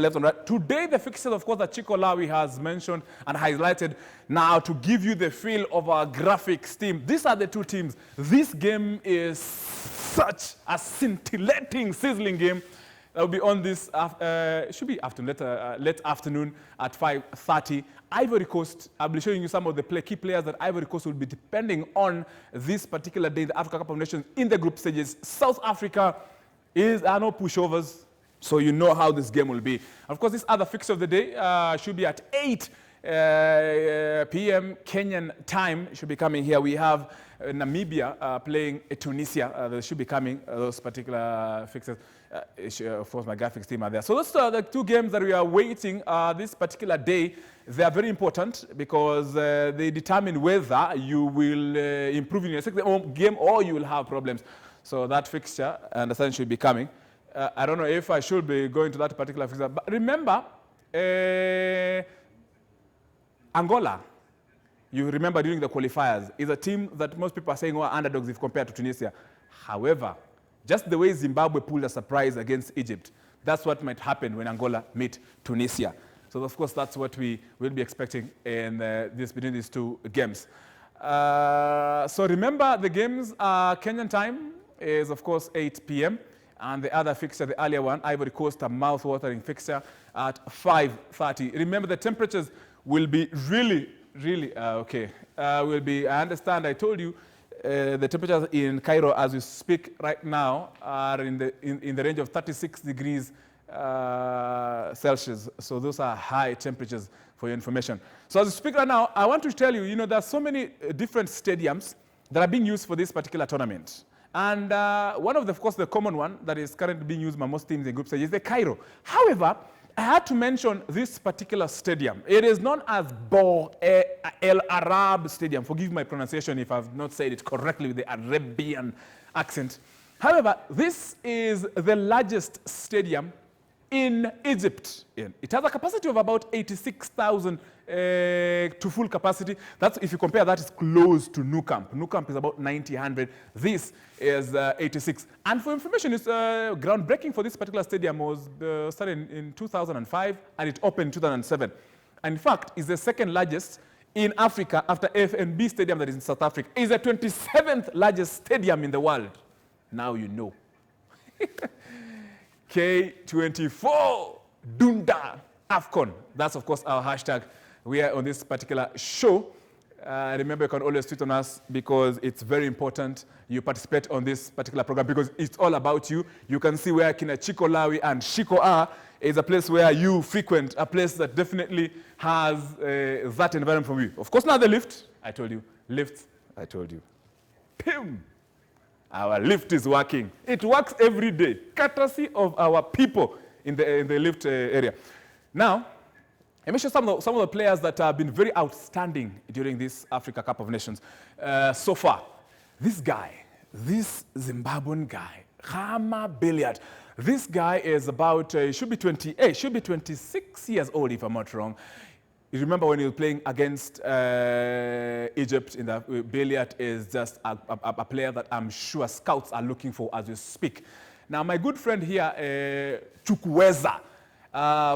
left and right. Today, the fixtures, of course, that Chico Lawi has mentioned and highlighted now to give you the feel of our graphics team. These are the two teams. This game is such a scintillating, sizzling game. That will be on this, should be afternoon, late afternoon at 5:30. Ivory Coast, I'll be showing you some of the key players that Ivory Coast will be depending on this particular day in the Africa Cup of Nations in the group stages. South Africa are no pushovers, so you know how this game will be. Of course, this other fixture of the day should be at 8 p.m. Kenyan time. Should be coming here. We have Namibia playing Tunisia. They should be coming, those particular fixtures. Of course, my graphics team are there. So those are the two games that we are waiting this particular day. They are very important because they determine whether you will improve in your second game or you will have problems. So that fixture, I understand, should be coming. I don't know if I should be going to that particular fixture. But remember, Angola, you remember during the qualifiers, is a team that most people are saying are underdogs if compared to Tunisia. However, just the way Zimbabwe pulled a surprise against Egypt, that's what might happen when Angola meet Tunisia. So, of course, that's what we will be expecting in between these two games. So remember, the games Kenyan time is, of course, 8 p.m. And the other fixture, the earlier one, Ivory Coast, a mouth-watering fixture at 5:30. Remember, the temperatures will be really okay. Will be, I understand, I told you, the temperatures in Cairo as we speak right now are in the range of 36 degrees Celsius. So those are high temperatures for your information. So as we speak right now, I want to tell you, there are so many different stadiums that are being used for this particular tournament. And one of course, the common one that is currently being used by most teams in group stage is the Cairo. However, I had to mention this particular stadium. It is known as El Arab Stadium. Forgive my pronunciation if I've not said it correctly with the Arabian accent. However, this is the largest stadium in Egypt. It has a capacity of about 86,000 to full capacity. That's, if you compare that, it's close to Nou Camp. Nou Camp is about 90-100. This is 86. And for information, it's groundbreaking for this particular stadium was started in 2005 and it opened in 2007. And in fact, it's the second largest in Africa after FNB Stadium that is in South Africa. It's the 27th largest stadium in the world. Now you know. K24 Dunda AFCON. That's, of course, our hashtag. We are on this particular show. Remember, you can always tweet on us because it's very important you participate on this particular program because it's all about you. You can see where Kina Chico Lawi and Shiko are. Is a place where you frequent, a place that definitely has that environment for you. Of course, now the lift. I told you. Lift. I told you. Pim. Our lift is working. It works every day, courtesy of our people in the lift area. Now, I mentioned some of the players that have been very outstanding during this Africa Cup of Nations so far. This guy, this Zimbabwean guy, Harambee. This guy is about, should be 28, should be 26 years old if I'm not wrong. You remember when he was playing against Egypt in the Billiard is just a player that I'm sure scouts are looking for as we speak. Now, my good friend here, Chukwueze,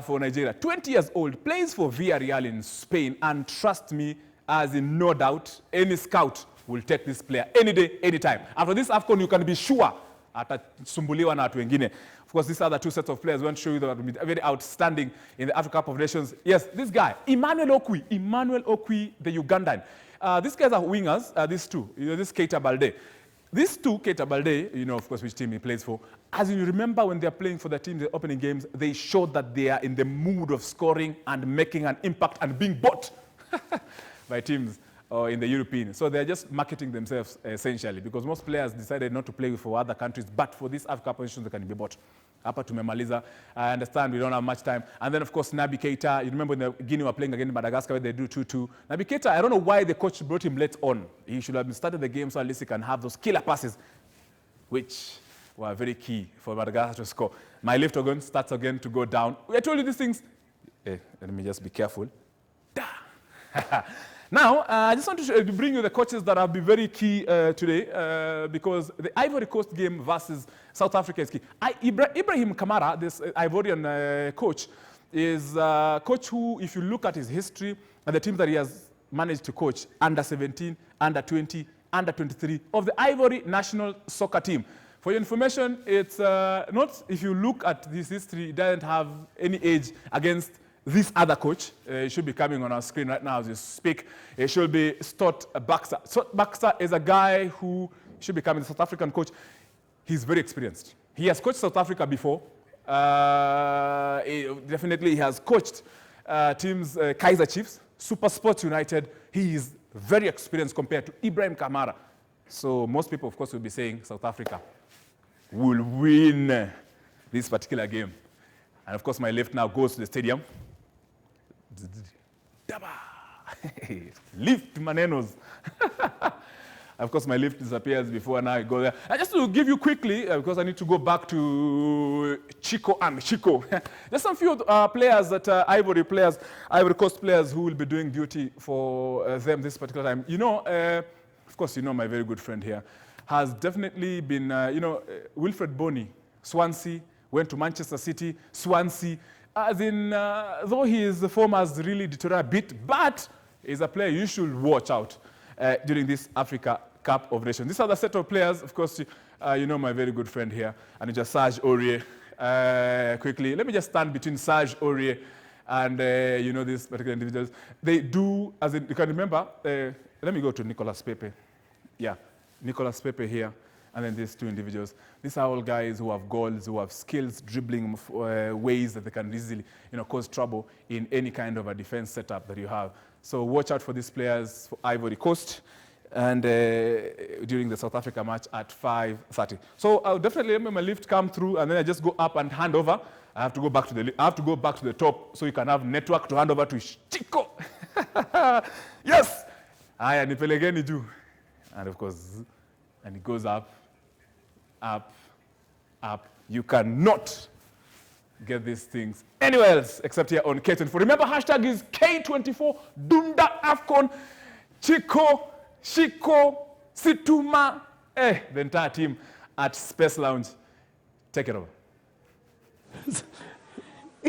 for Nigeria, 20 years old, plays for Villarreal in Spain, and trust me, as in no doubt, any scout will take this player any day, anytime. After this AFCON, you can be sure atasumbuliwa na watu wengine. Of course, these are the two sets of players. I want to show you that will be very outstanding in the Africa Cup of Nations. Yes, this guy, Emmanuel Okwi, the Ugandan. These guys are wingers, these two. This Keita Balde. These two, Keita Balde, of course, which team he plays for. As you remember, when they're playing for the team, the opening games, they showed that they are in the mood of scoring and making an impact and being bought by teams in the European. So they're just marketing themselves, essentially, because most players decided not to play for other countries, but for this Africa positions, they can be bought. Hapa tumemaliza. I understand we don't have much time. And then, of course, Naby Keita. You remember when Guinea were playing against Madagascar, where they do 2-2. Naby Keita, I don't know why the coach brought him late on. He should have started the game so at least he can have those killer passes, which were very key for Madagascar to score. My lift again starts again to go down. I told you these things. Let me just be careful. Now, I just want to bring you the coaches that have been very key today because the Ivory Coast game versus South Africa is key. Ibrahim Kamara, this Ivorian coach, is a coach who, if you look at his history and the team that he has managed to coach, under 17, under 20, under 23 of the Ivory national soccer team. For your information, it's not, if you look at this history, it doesn't have any age against this other coach. It should be coming on our screen right now as you speak. It should be Stott Baksa. Stott Baksa is a guy who should be coming, the South African coach. He's very experienced. He has coached South Africa before. Definitely he has coached teams, Kaizer Chiefs, Super Sports United. He is very experienced compared to Ibrahim Kamara. So most people, of course, will be saying South Africa will win this particular game. And of course, my left now goes to the stadium. Lift manenos. Of course, my lift disappears before now I go there. And just to give you quickly, because I need to go back to Chico and Chico. There's some few players that Ivory Coast players who will be doing duty for them this particular time. You know, of course, you know my very good friend here, has definitely been, Wilfred Bony, Swansea, went to Manchester City, Swansea. As in, though his form has really deteriorated a bit, but he's a player you should watch out during this Africa Cup of Nations. These are the set of players, of course, you know my very good friend here, and just Serge Aurier. Quickly, let me just stand between Serge Aurier and, these particular individuals. They do, as in, you can remember, let me go to Nicolas Pepe. Yeah, Nicolas Pepe here, and then these two individuals. These are all guys who have goals, who have skills, dribbling ways that they can easily, cause trouble in any kind of a defense setup that you have. So watch out for these players for Ivory Coast, and during the South Africa match at 5:30. So I'll definitely let my lift come through, and then I just go up and hand over. I have to go back to the top so you can have network to hand over to Chico. Yes. Aya nipelegeni juu. And of course, and it goes up, up, up. You cannot get these things anywhere else except here on K24. Remember, hashtag is K24 Dunda AFCON. Chico, Shiko, Situma, the entire team at Space Lounge. Take it over.